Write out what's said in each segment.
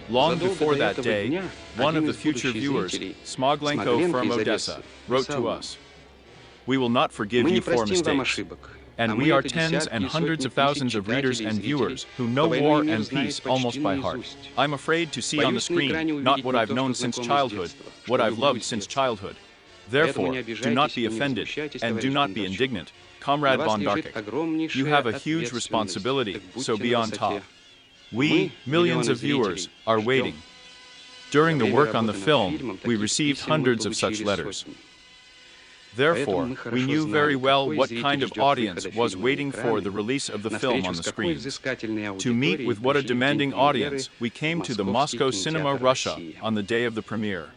Long before that day, one of the future viewers, Smoglenko from Odessa, wrote to us, "We will not forgive you for mistakes. And we are tens and hundreds of thousands of readers and viewers who know war and peace almost by heart. I'm afraid to see on the screen not what I've known since childhood, what I've loved since childhood. Therefore, do not be offended, and do not be indignant, Comrade Bondarchik. You have a huge responsibility, so be on top. We, millions of viewers, are waiting." During the work on the film, we received hundreds of such letters. Therefore, we knew very well what kind of audience was waiting for the release of the film on the screens. To meet with what a demanding audience, we came to the Moscow Cinema Russia on the day of the premiere.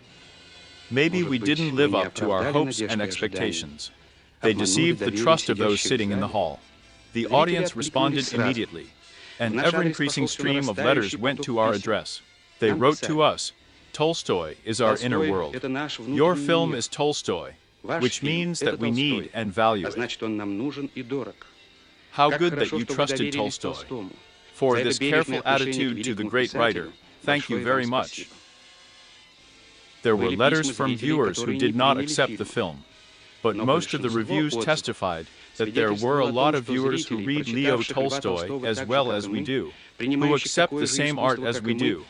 Maybe we didn't live up to our hopes and expectations. They deceived the trust of those sitting in the hall. The audience responded immediately. An ever-increasing stream of letters went to our address. They wrote to us, "Tolstoy is our inner world. Your film is Tolstoy, which means that we need and value it. How good that you trusted Tolstoy. For this careful attitude to the great writer, thank you very much." There were letters from viewers who did not accept the film, but most of the reviews testified that there were a lot of viewers who read Leo Tolstoy as well as we do, who accept the same art as we do.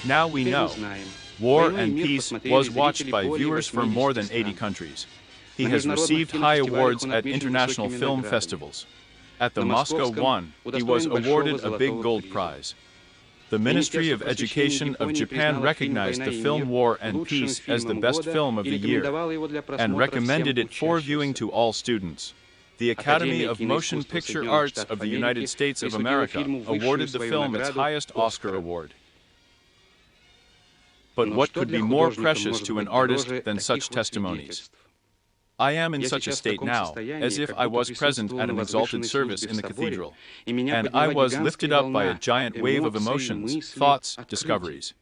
Now we know. War and Peace was watched by viewers from more than 80 countries. He has received high awards at international film festivals. At the Moscow One, he was awarded a big gold prize. The Ministry of Education of Japan recognized the film War and Peace as the best film of the year and recommended it for viewing to all students. The Academy of Motion Picture Arts of the United States of America awarded the film its highest Oscar award. But what could be more precious to an artist than such testimonies? I am in such a state now, as if I was present at an exalted service in the cathedral, and I was lifted up by a giant wave of emotions, thoughts, discoveries.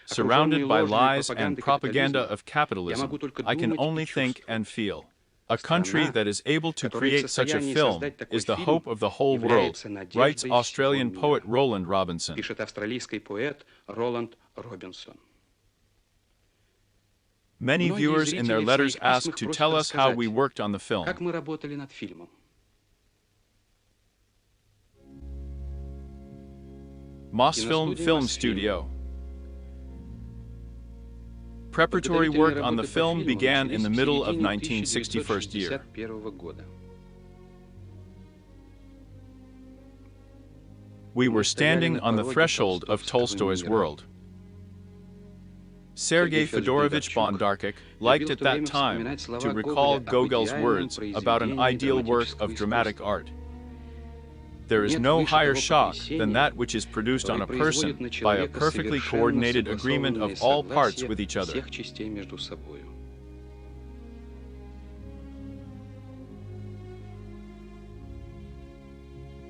Surrounded by lies and propaganda of capitalism, I can only think and feel. A country that is able to create such a film is the hope of the whole world, writes Australian poet Roland Robinson. Many viewers in their letters asked to tell us how we worked on the film. Mosfilm Film Studio. Preparatory work on the film began in the middle of 1961 year. We were standing on the threshold of Tolstoy's world. Sergei Fedorovich Bondarchik liked at that time to recall Gogol's words about an ideal work of dramatic art. There is no higher shock than that which is produced on a person by a perfectly coordinated agreement of all parts with each other.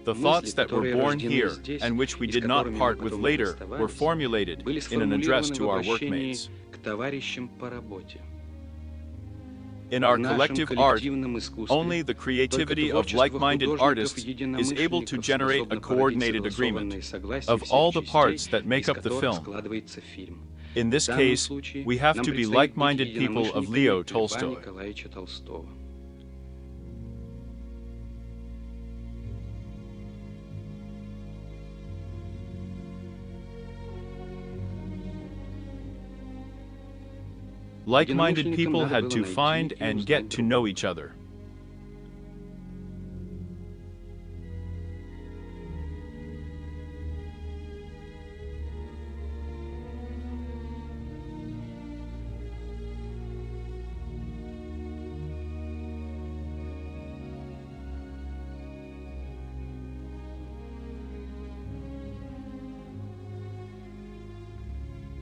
The thoughts that were born here, and which we did not part with later, were formulated in an address to our workmates. In our collective art, only the creativity of like-minded artists is able to generate a coordinated agreement of all the parts that make up the film. In this case, we have to be like-minded people of Leo Tolstoy. Like-minded people had to find and get to know each other.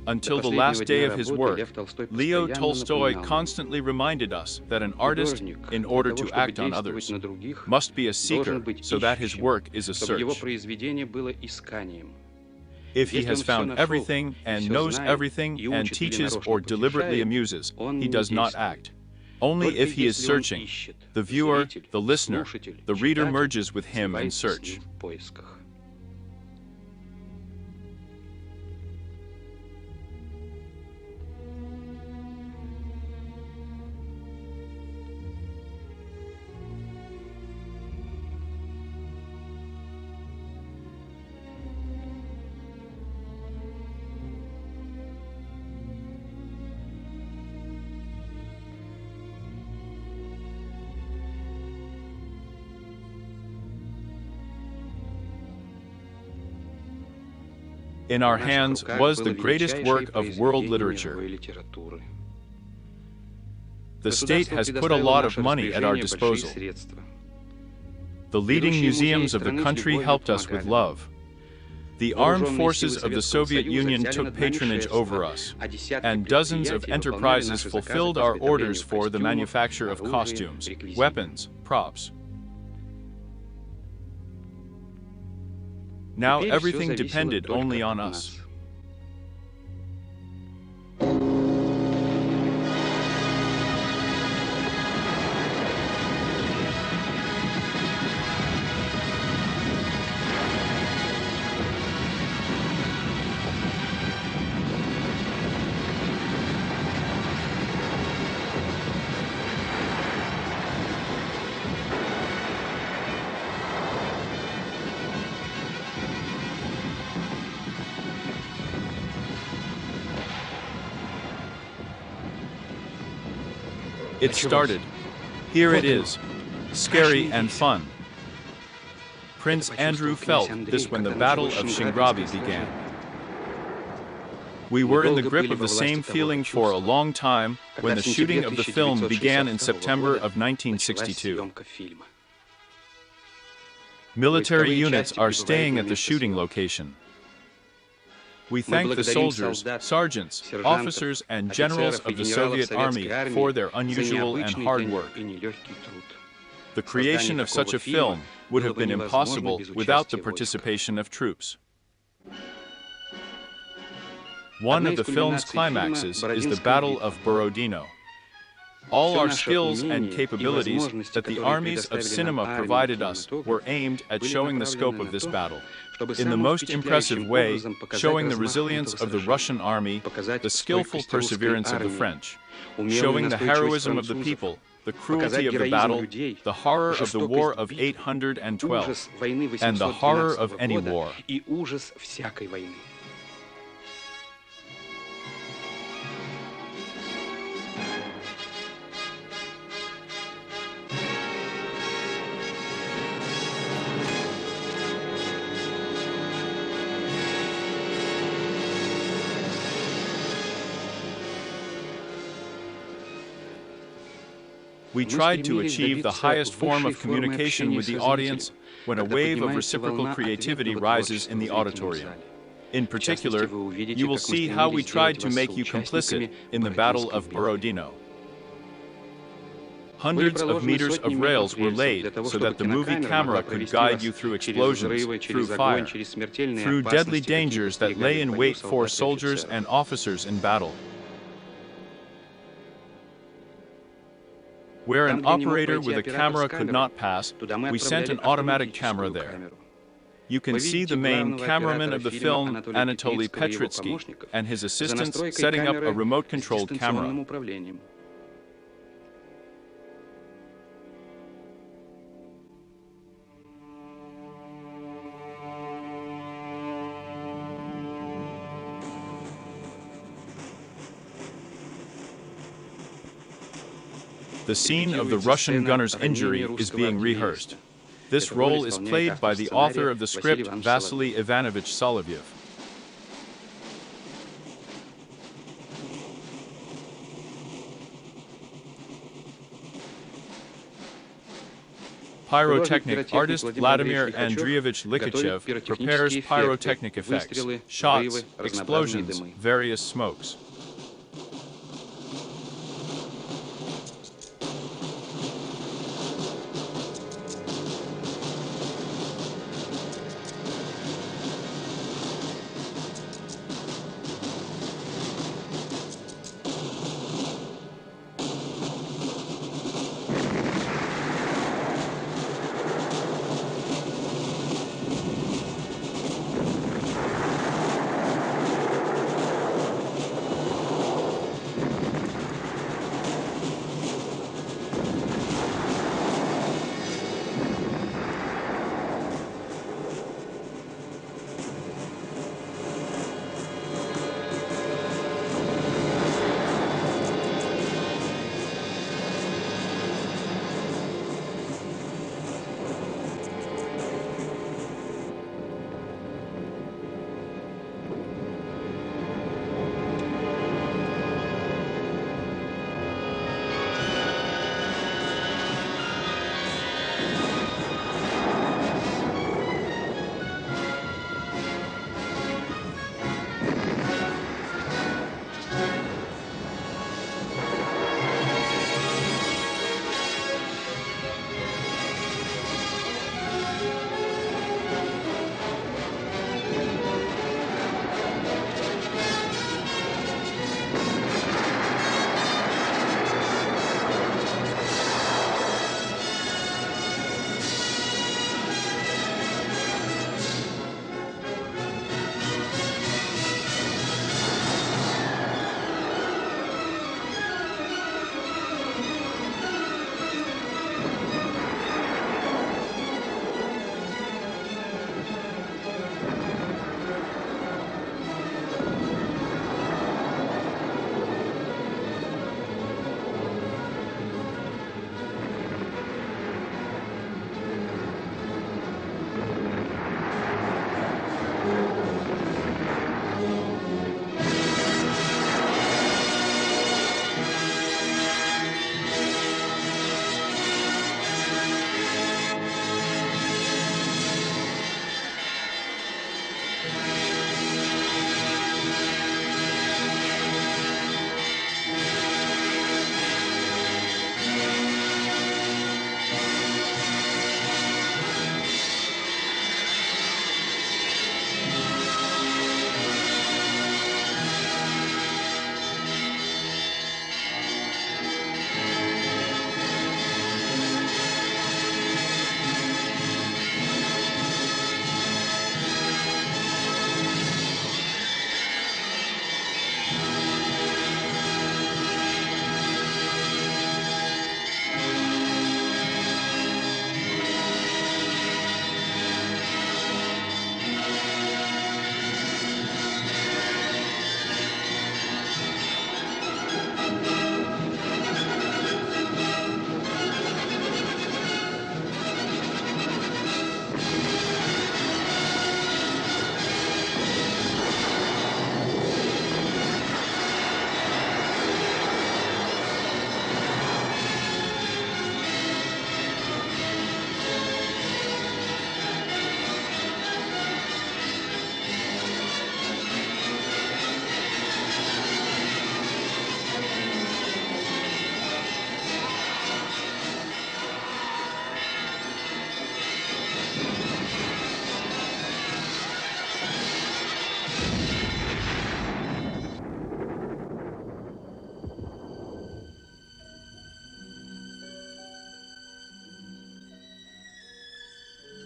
Until the last day of his work, Leo Tolstoy constantly reminded us that an artist, in order to act on others, must be a seeker so that his work is a search. If he has found everything and knows everything and teaches or deliberately amuses, he does not act. Only if he is searching, the viewer, the listener, the reader merges with him in search. In our hands was the greatest work of world literature. The state has put a lot of money at our disposal. The leading museums of the country helped us with love. The armed forces of the Soviet Union took patronage over us, and dozens of enterprises fulfilled our orders for the manufacture of costumes, weapons, props. Now everything depended only on us. It started. Here it is, scary and fun. Prince Andrew felt this when the Battle of Shingrabi began. We were in the grip of the same feeling for a long time when the shooting of the film began in September of 1962. Military units are staying at the shooting location. We thank the soldiers, sergeants, officers, and generals of the Soviet Army for their unusual and hard work. The creation of such a film would have been impossible without the participation of troops. One of the film's climaxes is the Battle of Borodino. All our skills and capabilities that the armies of cinema provided us were aimed at showing the scope of this battle, in the most impressive way, showing the resilience of the Russian army, the skillful perseverance of the French, showing the heroism of the people, the cruelty of the battle, the horror of the War of 812, and the horror of any war. We tried to achieve the highest form of communication with the audience when a wave of reciprocal creativity rises in the auditorium. In particular, you will see how we tried to make you complicit in the Battle of Borodino. Hundreds of meters of rails were laid so that the movie camera could guide you through explosions, through fire, through deadly dangers that lay in wait for soldiers and officers in battle. Where an operator with a camera could not pass, we sent an automatic camera there. You can see the main cameraman of the film, Anatoly Petritsky, and his assistants setting up a remote-controlled camera. The scene of the Russian gunner's injury is being rehearsed. This role is played by the author of the script, Vasily Ivanovich Solovyev. Pyrotechnic artist Vladimir Andreevich Likhachev prepares pyrotechnic effects, shots, explosions, various smokes.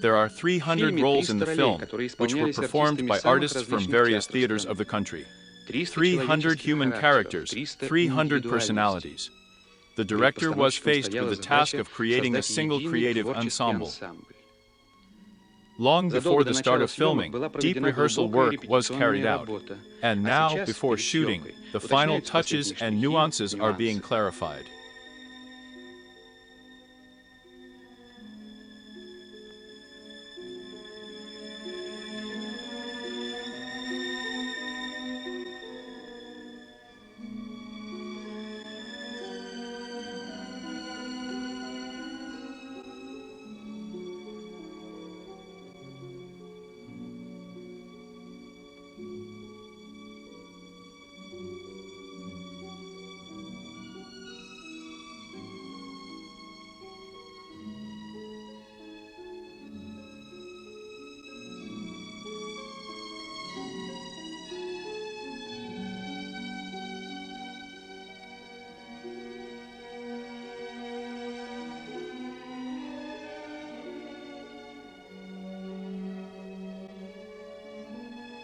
There are 300 roles in the film, which were performed by artists from various theaters of the country. 300 human characters, 300 personalities. The director was faced with the task of creating a single creative ensemble. Long before the start of filming, deep rehearsal work was carried out. And now, before shooting, the final touches and nuances are being clarified.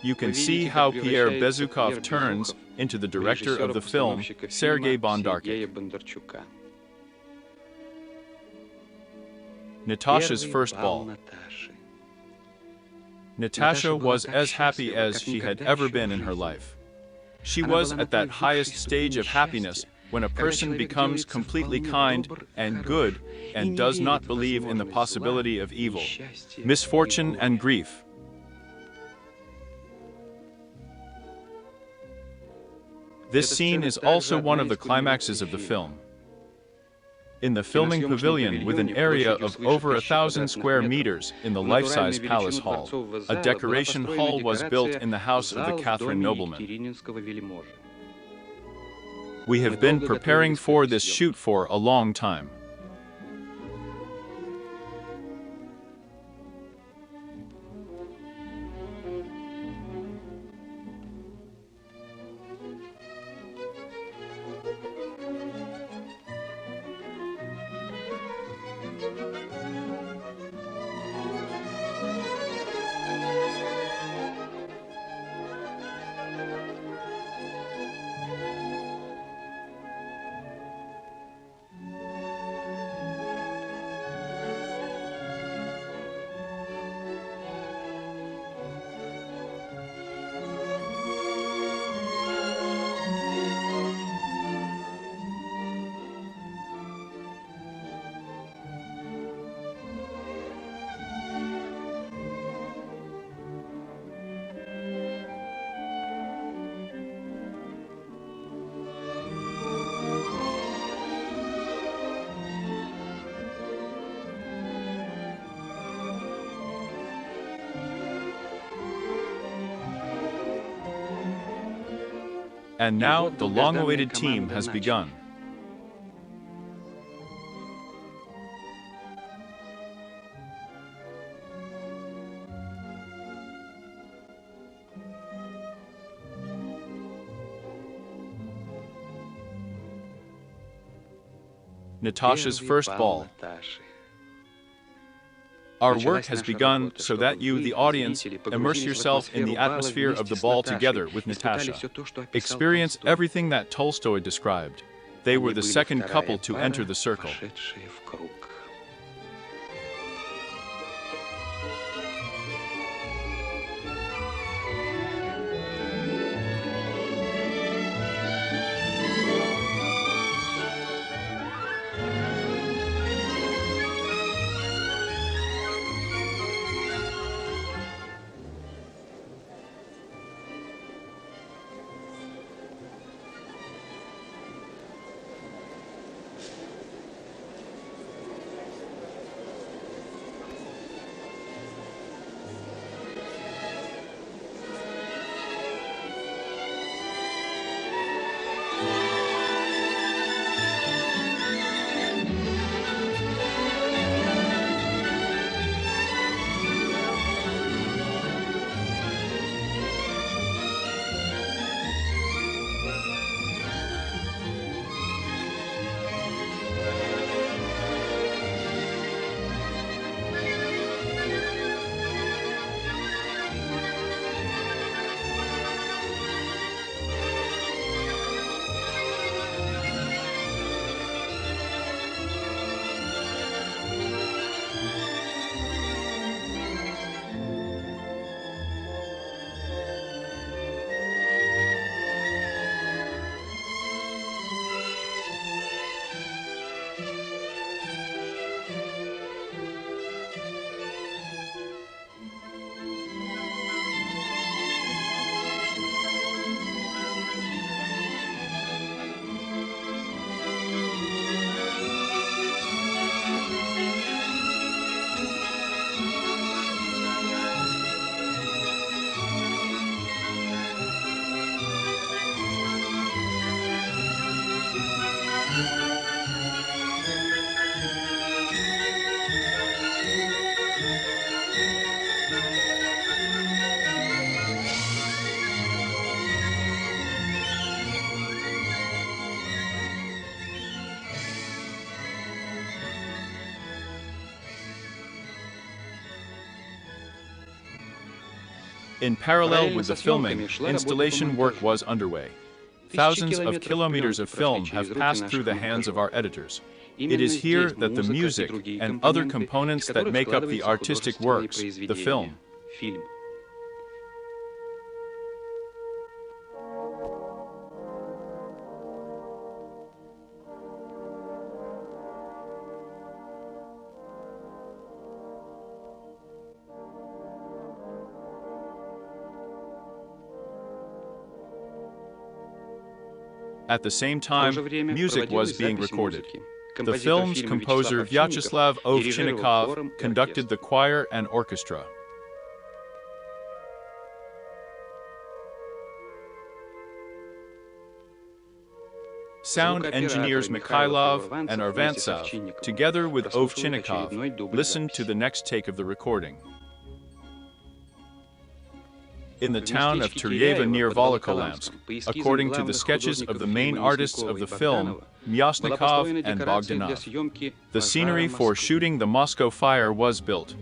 you can see how Pierre Bezukhov turns into the director of the film, Sergei Bondarchuk. Natasha's first ball. Natasha was as happy as she had ever been in her life. She was at that highest stage of happiness when a person becomes completely kind and good and does not believe in the possibility of evil, misfortune, and grief. This scene is also one of the climaxes of the film. In the filming pavilion, with an area of over 1,000 square meters in the life-size Palace Hall, a decoration hall was built in the house of the Catherine nobleman. We have been preparing for this shoot for a long time. And now the long-awaited team has begun. Natasha's first ball. Our work has begun so that you, the audience, immerse yourself in the atmosphere of the ball together with Natasha. Experience everything that Tolstoy described. They were the second couple to enter the circle. In parallel with the filming, installation work was underway. Thousands of kilometers of film have passed through the hands of our editors. It is here that the music and other components that make up the artistic works, the film. At the same time, music was being recorded. The film's composer Vyacheslav Ovchinnikov conducted the choir and orchestra. Sound engineers Mikhailov and Arvantsov, together with Ovchinnikov, listened to the next take of the recording. In the town of Turyeva near Volokholamsk, according to the sketches of the main artists of the film, Myasnikov and Bogdanov, the scenery for shooting the Moscow fire was built.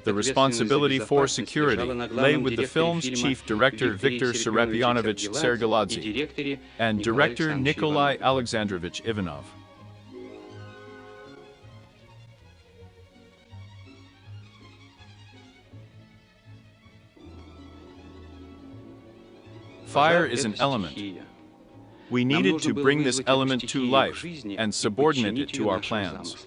The responsibility for security lay with the film's chief director Viktor Serapionovich Sergaladze and director Nikolai Alexandrovich Ivanov. Fire is an element. We needed to bring this element to life and subordinate it to our plans.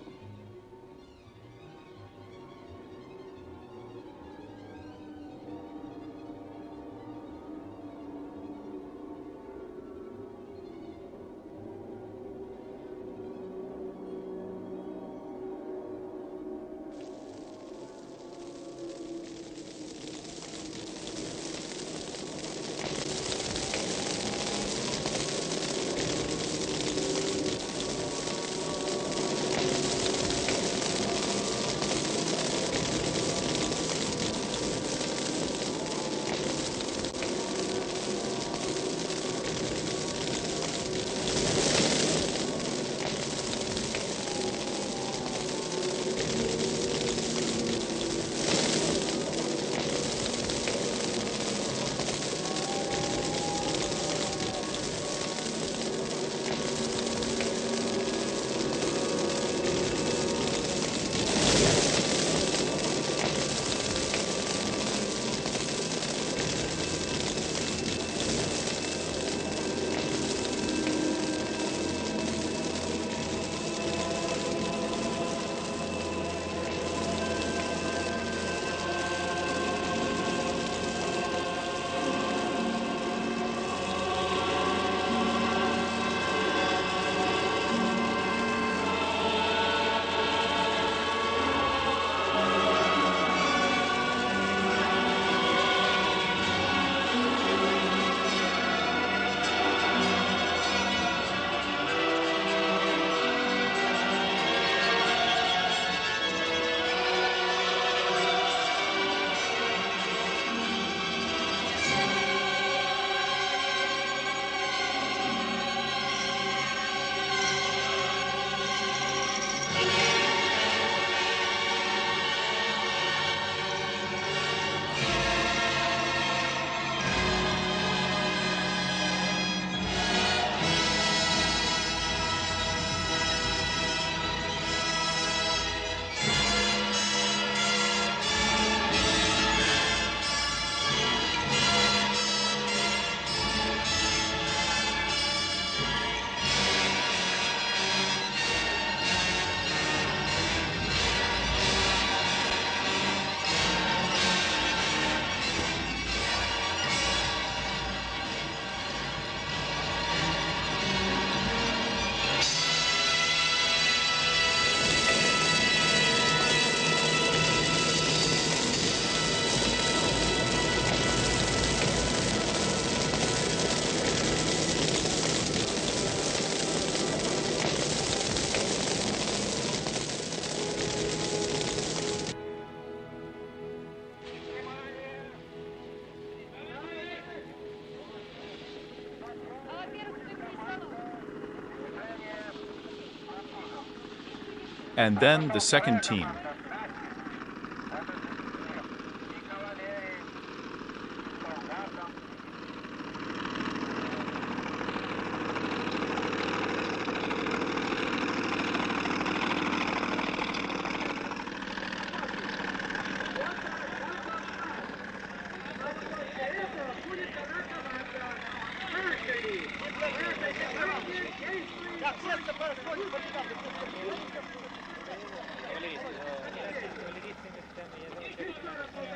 And then the second team.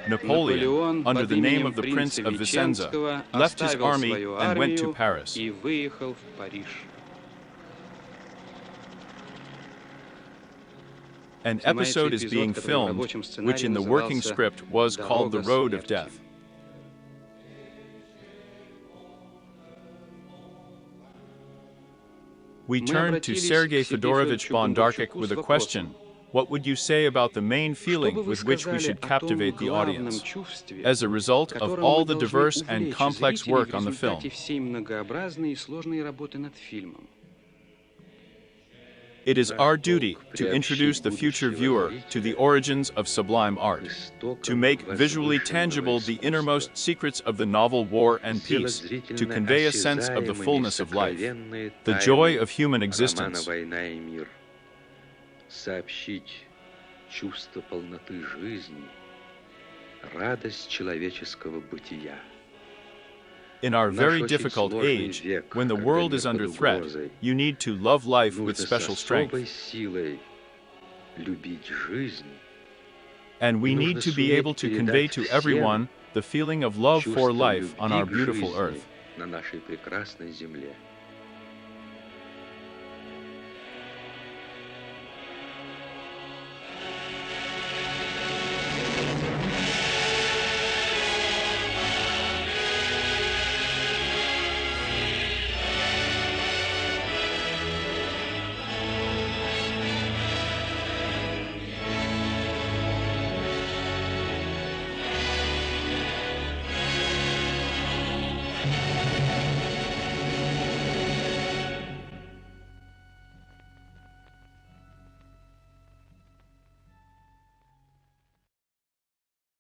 Napoleon, under the name of the Prince of Vicenza, left his army and went to Paris. An episode is being filmed, which in the working script was called The Road of Death. We turn to Sergei Fedorovich Bondarchuk with a question. What would you say about the main feeling with which we should captivate the audience as a result of all the diverse and complex work on the film? It is our duty to introduce the future viewer to the origins of sublime art, to make visually tangible the innermost secrets of the novel War and Peace, to convey a sense of the fullness of life, the joy of human existence. Сообщить чувство полноты жизни, радость человеческого бытия. In our very difficult age, when the world is under threat, you need to love life with special strength. And we need to be able to convey to everyone the feeling of love for life on our beautiful earth.